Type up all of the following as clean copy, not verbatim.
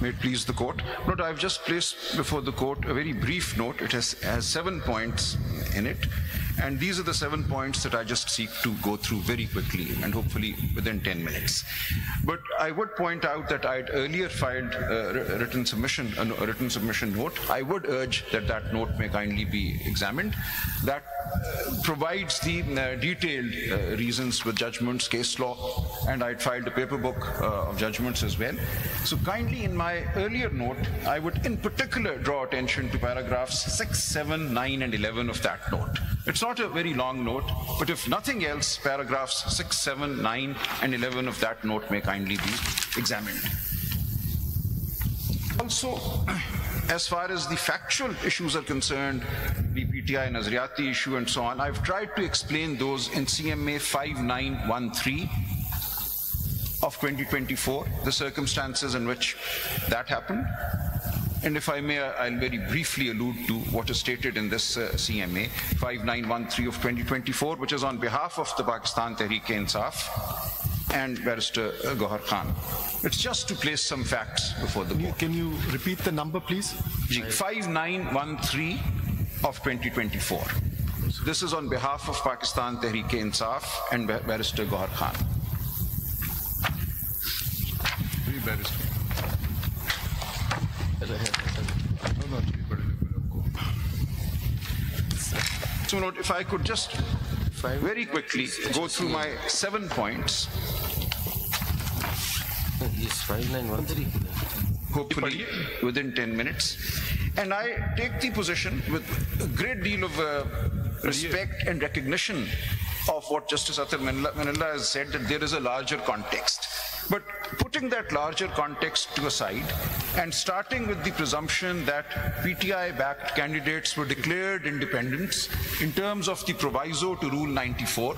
May it please the court. Note, I've just placed before the court a very brief note. It has 7 points in it. And these are the 7 points that I just seek to go through very quickly and hopefully within 10 minutes. But I would point out that I'd earlier filed a written submission note. I would urge that that note may kindly be examined. That provides the detailed reasons with judgments, case law, and I'd filed a paper book of judgments as well. So kindly in my earlier note, I would in particular draw attention to paragraphs 6, 7, 9, and 11 of that note. It's not a very long note, but if nothing else, paragraphs 6, 7, 9, and 11 of that note may kindly be examined. Also, as far as the factual issues are concerned, the PTI Nazariati issue and so on, I've tried to explain those in CMA 5913 of 2024, the circumstances in which that happened. And if I may, I'll very briefly allude to what is stated in this CMA 5913 of 2024, which is on behalf of the Pakistan Tehreek-e-Insaf and Barrister Gohar Khan. It's just to place some facts before the court. Can you repeat the number, please? 5913 of 2024. This is on behalf of Pakistan Tehreek-e-Insaf and Barrister Gohar Khan. So note, if I could just very quickly go through my 7 points. Hopefully within 10 minutes. And I take the position with a great deal of respect and recognition of what Justice Athar Manillah has said, that there is a larger context. But putting that larger context to a side and starting with the presumption that PTI-backed candidates were declared independents in terms of the proviso to Rule 94,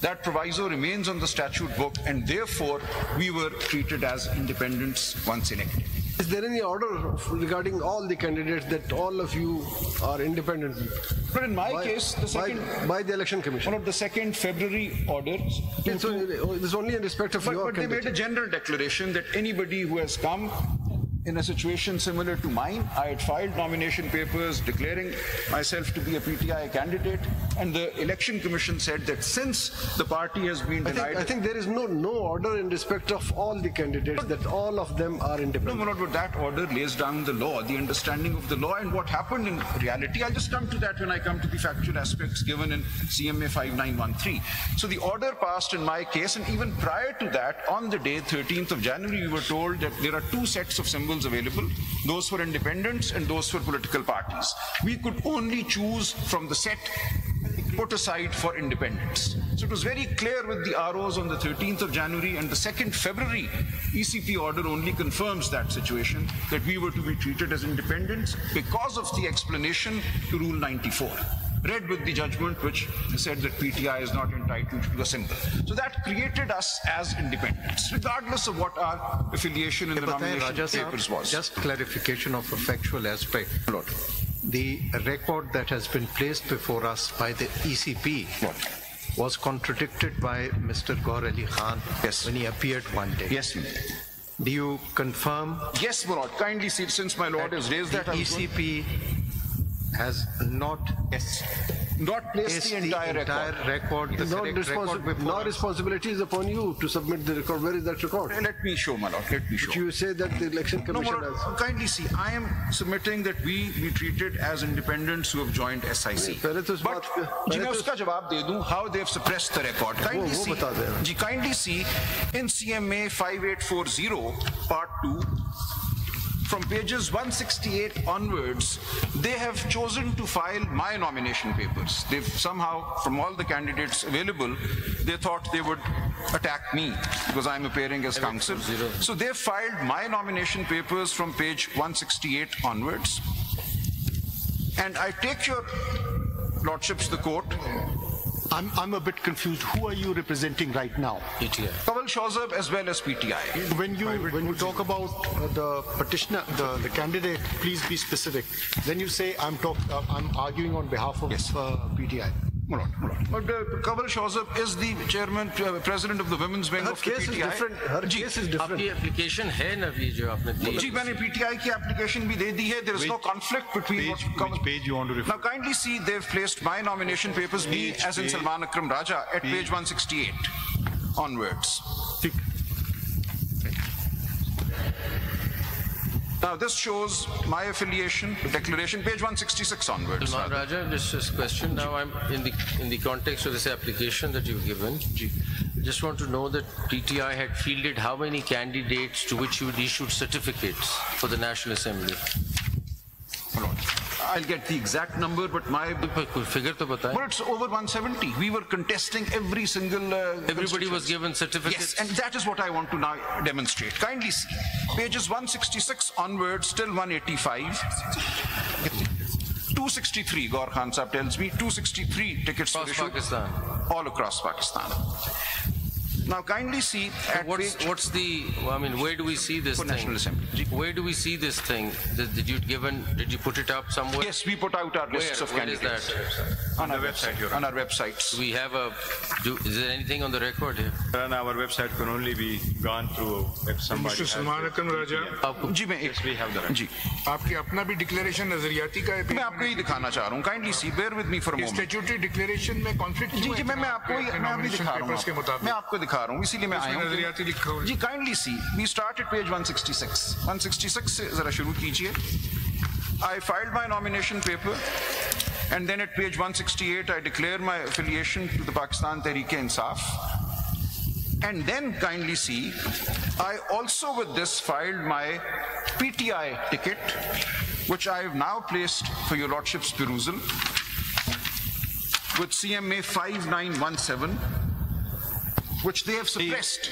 that proviso remains on the statute book, and therefore we were treated as independents once elected. Is there any order regarding all the candidates that all of you are independent? But in my case, the second... By the Election Commission? One of the 2nd February orders... It's only in respect of your But they made a general declaration that anybody who has come in a situation similar to mine, I had filed nomination papers declaring myself to be a PTI candidate, and the Election Commission said that since the party has been denied... I think there is no order in respect of all the candidates, that all of them are independent. No, but that order lays down the law, the understanding of the law, and what happened in reality. I'll just come to that when I come to the factual aspects given in CMA 5913. So the order passed in my case, and even prior to that, on the day 13th of January, we were told that there are 2 sets of symbols available, those for independents and those for political parties. We could only choose from the set put aside for independents. So it was very clear with the ROs on the 13th of January, and the 2nd February ECP order only confirms that situation, that we were to be treated as independents because of the explanation to Rule 94. Read with the judgment which said that PTI is not entitled to a symbol. So that created us as independents, regardless of what our affiliation in the nomination papers was. Just clarification of a factual aspect. Lord. The record that has been placed before us by the ECP was contradicted by Mr. Gohar Ali Khan when he appeared one day. Yes, ma'am. Do you confirm? Yes, my lord. Kindly see, since my lord has raised that, the ECP has not placed the entire record. No responsibility is upon you to submit the record. Where is that record? Let me show, my lord. Let me show. But you say that the Election Commission has... Kindly see, I am submitting that we be treated as independents who have joined SIC. But how they have suppressed the record. Kindly see in CMA 5840 Part 2, from pages 168 onwards, they have chosen to file my nomination papers. They've somehow, from all the candidates available, they thought they would attack me because I'm appearing as counsel. So they filed my nomination papers from page 168 onwards. And I take your lordships, the court. I'm a bit confused. Who are you representing right now? PTI. Kawal Shawzab as well as PTI. When you talk about the petitioner, the candidate, please be specific. Then you say I'm arguing on behalf of PTI. But Kanwal Shawzab is the chairman, president of the women's wing Her of the case is PTI. different. Her case is different. आपकी application है ना अभी जो आपने दी? जी मैंने PTI की application भी दे दी है. There is no conflict between Which page you want to refer? Now kindly see, they've placed my nomination papers, me as in Salman Akram Raja, at page 168 onwards. Now this shows my affiliation declaration, page 166 onwards. Salman Raja, just a question. Now I'm in the context of this application that you've given. Just want to know that PTI had fielded how many candidates to which you had issued certificates for the National Assembly? I'll get the exact number, but my figure to बताएं. But it's over 170. We were contesting every single. Everybody was given certificates. Yes, and that is what I want to now demonstrate. Kindly see, pages 166 onwards till 185. 263, Gaur Khan Sahib tells me, 263 tickets were Across issued Pakistan. all across Pakistan. Now kindly see at What's the, I mean, where do we see this thing? National Assembly. Where do we see this thing? Did you put it up somewhere? Yes, we put out our lists of Where is candidates. that? On our website. On our websites. We have is there anything on the record here? And our website can only be gone through if somebody Mr. Salman Akram Raja, जी मैं we have the जी आपकी अपना भी declaration नजरियाती का है. मैं आपको ही दिखाना चाह रहा हूँ. Kindly see, bear with me for a moment. Statutory declaration में कॉन्फ्लिक्ट जी जी मैं अभी दिखा रहा हूँ. मैं आपको दिखा रहा हूँ, इसीलिए मैं आया हूँ. नजरियाती लिखा हुआ है. जी kindly see, we start at page 166. 166 से जरा शुरू कीजिए. I filed my nomination paper, and then at page 168 I declare my affiliation to the Pakistan Tehreek-e-Insaf. And then kindly see, I also with this filed my PTI ticket, which I have now placed for your lordship's perusal, with CMA 5917, which they have suppressed.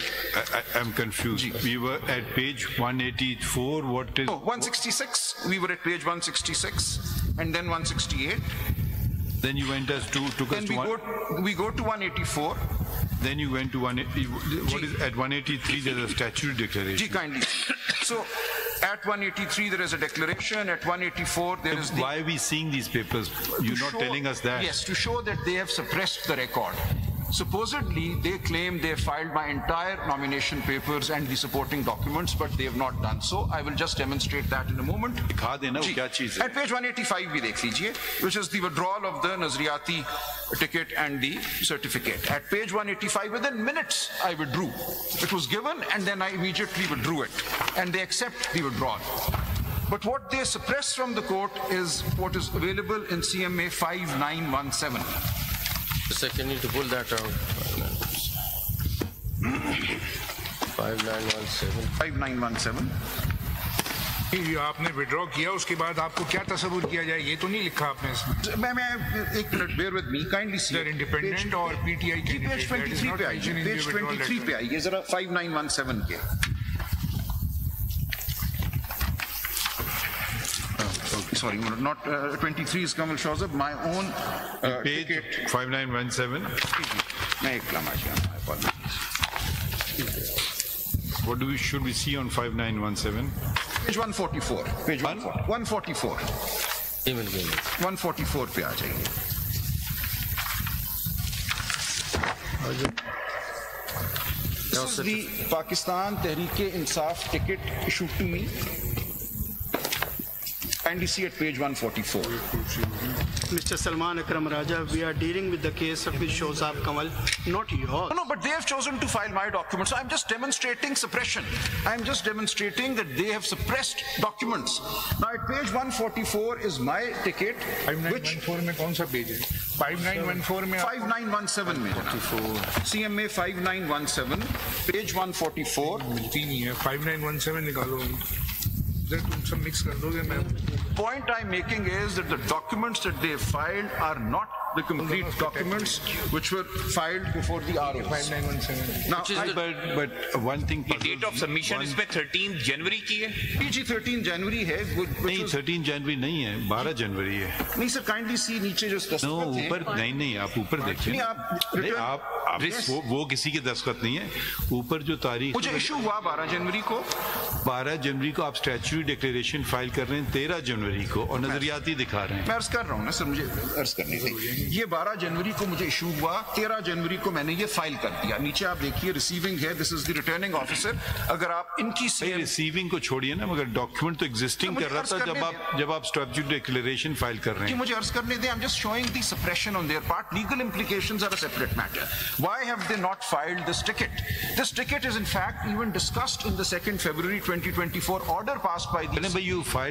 I'm confused. We were at page 184. What is? No, 166. We were at page 166, and then 168. Then you went us to took us Then to we go to 184. Then you went to 180. What is at 183? There's a statutory declaration. Ji, kindly. So at 183 there is a declaration. At 184 there is the. Why are we seeing these papers? You're not telling us that. Yes, to show that they have suppressed the record. Supposedly, they claim they have filed my entire nomination papers and the supporting documents, but they have not done so. I will just demonstrate that in a moment. दिखा देना वो क्या चीज़ है? At page 185 भी देख लीजिए, which is the withdrawal of the Nazriyati ticket and the certificate. At page 185, within minutes, I withdrew. It was given, and then I immediately withdrew it, and they accept the withdrawal. But what they suppress from the court is what is available in CMA 5917. The second, you need to pull that out. 5917. 5917. ये आपने withdraw किया, उसके बाद आपको क्या तस्वुर किया जाए, ये तो नहीं लिखा आपने इसमें. मैं एक minute, bear with me, kindly see. They're independent और PTI की. Page 23 पे आइए, page 23 पे आइए, जरा 5917 के. Sorry, not 23 is Kanwal Shawzab, my own Page ticket. 5917. मैं एक लम्हा गया, my apologies. What should we see on 5917? Page 144. Page 144. 144 पे आ जाइए. This is the Pakistan Tehreek-e-Insaf ticket issued to me. Kindly see at page 144. Mr. Salman Akram Raja, we are dealing with the case of Ms. Shawzab Kanwal, not yours. No, but they have chosen to file my documents. So I'm just demonstrating suppression. I'm just demonstrating that they have suppressed documents. Now at page 144 is my ticket, which 5914 में कौन सा page है? 5914 में 5917 में CMA 5917, page 144. मिलती नहीं है. 5917 निकालो. तुम सब मिक्स कर दोगे. मैं Point I'm making is that the documents that they have filed are not the complete documents which were filed before the RO. 5917. Now, But one thing. The date of submission इसमें 13 जनवरी की है. PG 13 जनवरी है. नहीं 13 जनवरी नहीं है, 12 जनवरी है. नहीं sir, kindly see नीचे जो नो ऊपर नहीं आप ऊपर देखिए. नहीं, आप वो किसी के दस्तखत नहीं है। ऊपर जो तारीख मुझे इशू हुआ 12 जनवरी को। 12 जनवरी को आप स्टैट्यूटरी डिक्लेरेशन फाइल कर रहे हैं 13 जनवरी को और नजरियाती दिखा रहे हैं। मैं अर्ज कर रहा हूँ ना सर, मुझे अर्ज करने दीजिए। ये 12 जनवरी को मुझे इशू हुआ, 13 जनवरी को मैंने ये फाइल कर दिया। नीचे आप देखिए रिसीविंग है, this is the returning officer. अगर आप इनकी रिसीविंग को छोड़िए ना, मगर डॉक्यूमेंट तो एग्जिस्टिंग कर रहा था जब आप स्टैट्यूटरी डिक्लेरेशन फाइल कर रहे हैं। मुझे अर्ज करने दें। I am just showing the suppression on their part. Legal implications are a separate matter. Why have they not filed this ticket? This ticket is in fact even discussed in the 2nd February 2024 order passed by the... You filed